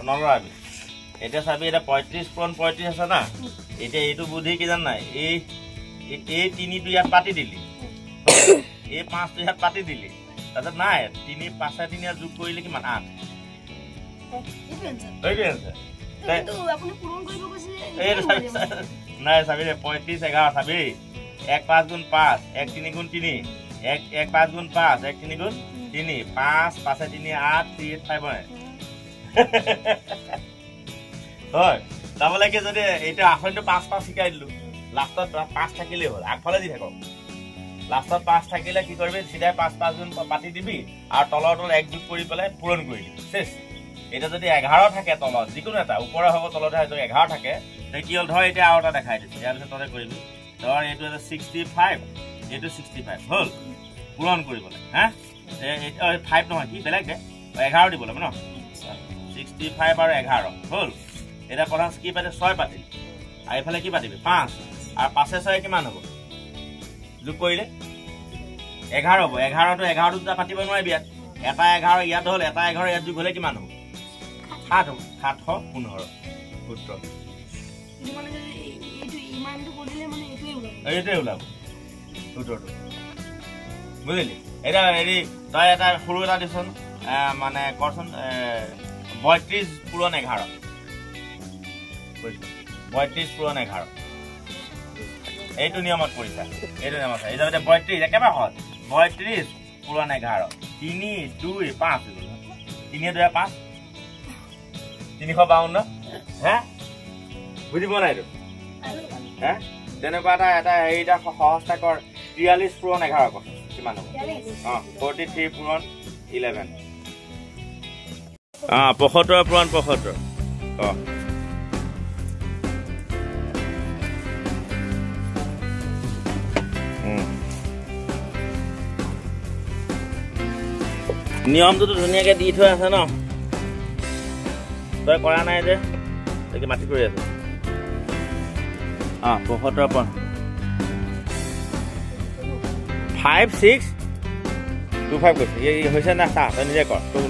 নলৰাবি এতিয়া চাবি এটা 35 পূৰণ 35 আছে না এতিয়া এইটো বুদ্ধি কি জান নাই এই 3টো ইয়াত পাতি দিলি এই 5টো ইয়াত পাতি দিলি তাৰপিছত নাই 3 5 3 ইয়াত যোগ কৰিলে কিমান 8 এইটো এনসাৰ কিন্তু আপুনি পূৰণ কৰিব কৈছে নাই চাবি 35 11 চাবি 1 5 গুণ 5 1 3 গুণ 3 1 5 গুণ 5 1 3 গুণ 3 5 5 3 8 3 8 5 হয় হয় তাহলে কি যদি এটা আসনটো 5 5 শিকাই দিলো লাষ্টত 5 থাকিলে হল আগফালে দি থাকক লাষ্টত 5 থাকিলে কি কৰিবি সিধা 5 5 গুণ পাতি দিবি আৰু তলৰ 1 যোগ কৰি পেলাই পূৰণ কৰিবি শেষ এটা যদি 11 থাকে তলত যিকোনো এটা ওপৰে হ'ব তলত যদি 11 থাকে তে কি হল ধৰ এটা আৰু এটা দেখাই দিছে ইয়াৰ পিছত তলে কৰিবি ধৰ এইটো 65 এইটো 65 হল পূৰণ কৰিবলৈ হা 5 নহয় কি বেলেগ দে 11 দিব লাগিব ন 65 আৰু 11 হল এটা প্ৰধান কি পাতে 6 পাতি আৰু এফালে কি পাতিবি 5 আৰু 5 6 কিমান হ'ব যোগ কৰিলে 11 হ'ব 11 টো 11 দুটা পাতিব নোৱাৰিবি ইয়াত এটা 11 ইয়াত হল এটা 11 ইয়াত যোগ হলে কিমান হ'ব 715 সূত্ৰ মানে এইটো ইমানটো কৰিলে মানে এইটোৱে ওলাব সূত্ৰটো বুজিলি এটা হেৰি তই এটা সৰু এটা দিছন মানে কৰচোন 32 পূৰণ 11 32 পূৰণ 11 এইটো নিয়মত কৰিছা এইটো নিয়মত এই যে 32 একেবাৰে হল 32 পূৰণ 11 3 2 5 3 2 5 352 হে বুজি পোৱা নাই এইটো হে তেনেকুৱা এটা হেৰিটা সহজটা কৰ 43 পূৰণ 11 কৰ কিমান হ'ব 43 পূৰণ 11 75 পূৰণ 75 নিয়মটোতো ধুনীয়াকে দি থৈ আছে ন তই কৰা নাই যে তই মাটি কৰি আছে 75 পূৰণ 5 6 2 5 কৈছে এই হৈছে না চা তই নিজে কৰ তোৰ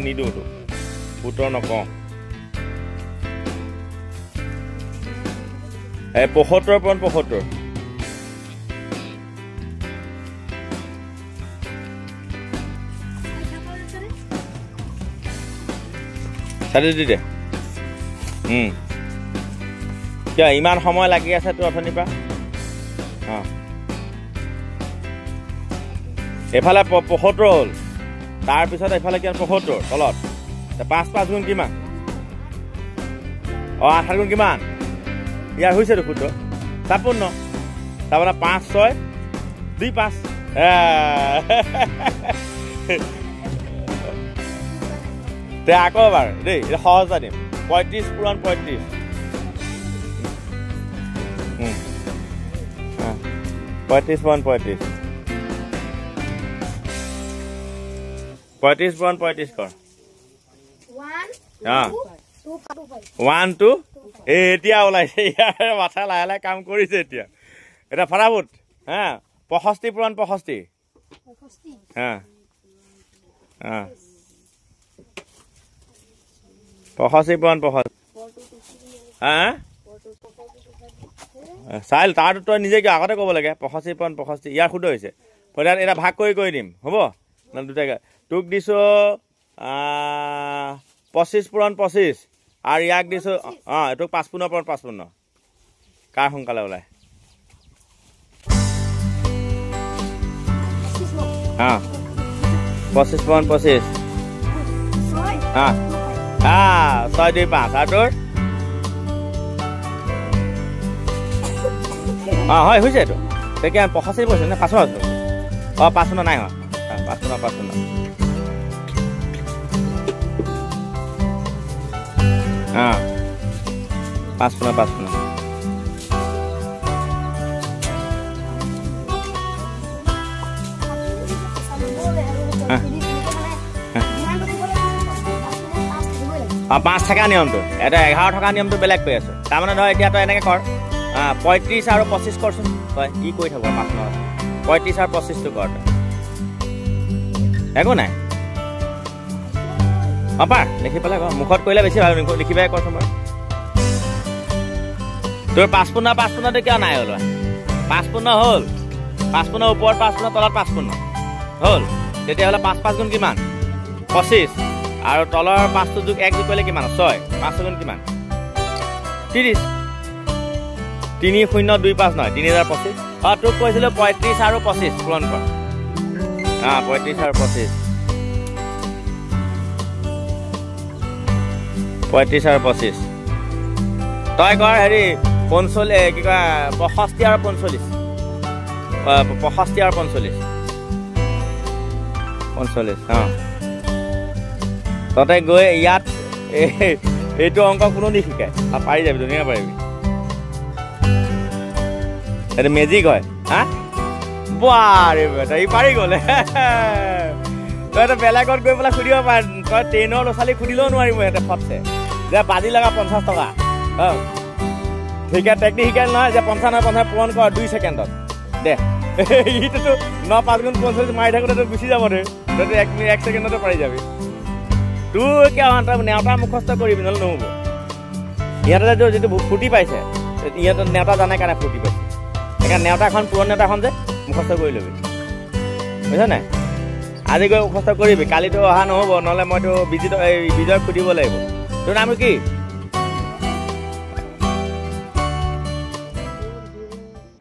নিদিওঁ তো উত্তৰ নকওঁ 75 পূৰণ 75 চাৰি দি দে কিয় ইমান সময় লাগি আছে তোৰ অথনিৰ পৰা এফালে 75 হ'ল তাৰপিছত এফালে কিমান 75 তলত 5 5 গুণ কিমান 8 গুণ কিমান ইয়াৰ হৈছে সূত্ৰ 56 তাৰমানে 5 6 2 5 তে আকৌ এবাৰ দেই এটা সহজ দিম 35 পূৰণ 35 35 পূৰণ 35 35 পূৰণ 35 কৰ 1 2 এতিয়া ওলাইছে ইয়াৰ মাথা লাহে লাহে কাম কৰিছে এতিয়া এটা ফটাফট হা 65 পূৰণ 65 হা 65 পূৰণ 65 হা চাইল তাৰ তই নিজে কি আগতে ক'ব লাগে 85 পূৰণ 85 ইয়াৰ শুদ্ধ হৈছে এটা ভাগ কৰি দিম হ'ব না দুটাকে তোক দিছো 25 পূৰণ 25 আৰু ইয়াক দিছো এইটোক 55 পূৰণ 55 কাৰ সোনকালে ওলায় 25 পূৰণ 25 6 2 5 আৰু তোৰ হয় হৈছে এইটো তেতিয়া 85 পইছে নে 55 55 নাই হয় 55 55 5 থকা নিয়মটো এটা 11 থকা নিয়মটো বেলেগ কৈ আছো তাৰমানে ধৰ এতিয়া তই এনেকৈ কৰ 35 আৰু 25 কৰচোন তই কি কৈ থাক 35 আৰু 25 টো কৰ একো নাই পাৰ লিখি পেলাই ক মুখত কৰিলে বেছি ভাল লিখিবাই ক তোমাৰ তোৰ 5 কিয় নাই হ'ল 5 হ'ল 5 ওপৰত 5 তলত 5 হ'ল তেতিয়াহ'লে 5 গুণ কিমান 25 আৰু তলৰ 5টো যোগ 1 যোগ কৰিলে কিমান 6 5 গুণ কিমান 30 3025 নহয় 3025 তোক কৈছিলোঁ 35 আৰু 25 পূৰণ কৰ 35 আৰু 25 35 আৰু 25 তই কৰ হেৰি 45 কি কয় 65 আৰু 45 65 আৰু 45 ততে গৈ ইয়াত এইটো অংক কোনো নিশিকায় পাৰি যাবি ধুনীয়া পাৰিবি এইটো মেজিক হয় হা বাৰে বেটা ই পাৰি গ'লে তইতো বেলেগত গৈ পেলাই সুধিব পাৰ তই 10ৰ ল'ৰা ছোৱালীক সুধিলেও নোৱাৰিব সিহঁতে ফটছে যে বাজি লগা 50 টকা শিকাই টেকনিক শিকাই নহয় যে 50 পূৰণ কৰ 2 ছেকেণ্ডত দে ইটোতো 9 5 গুণ 45 মাৰি থাকোঁতে তই গুচি যাব দে তইতো 1 ছেকেণ্ডতে পাৰি যাবি তোৰ কিয় নেওতা মুখস্থ কৰিবি নহ'লে নহ'ব ইহঁতে যিটো ফূৰ্তি পাইছে ইহঁতে নেওতা জানে কাৰণে ফূৰ্তি পাইছে সেইকাৰণে নেওতাখন পুৰণ নেওতাখন যে মুখস্থ কৰি ল'বি বুজিছ নাই আজি গৈ মুখস্থ কৰিবি কালিতো অহা নহ'ব নহ'লে মইতো বিজয়ক সুধিব লাগিব তোৰ নাম কি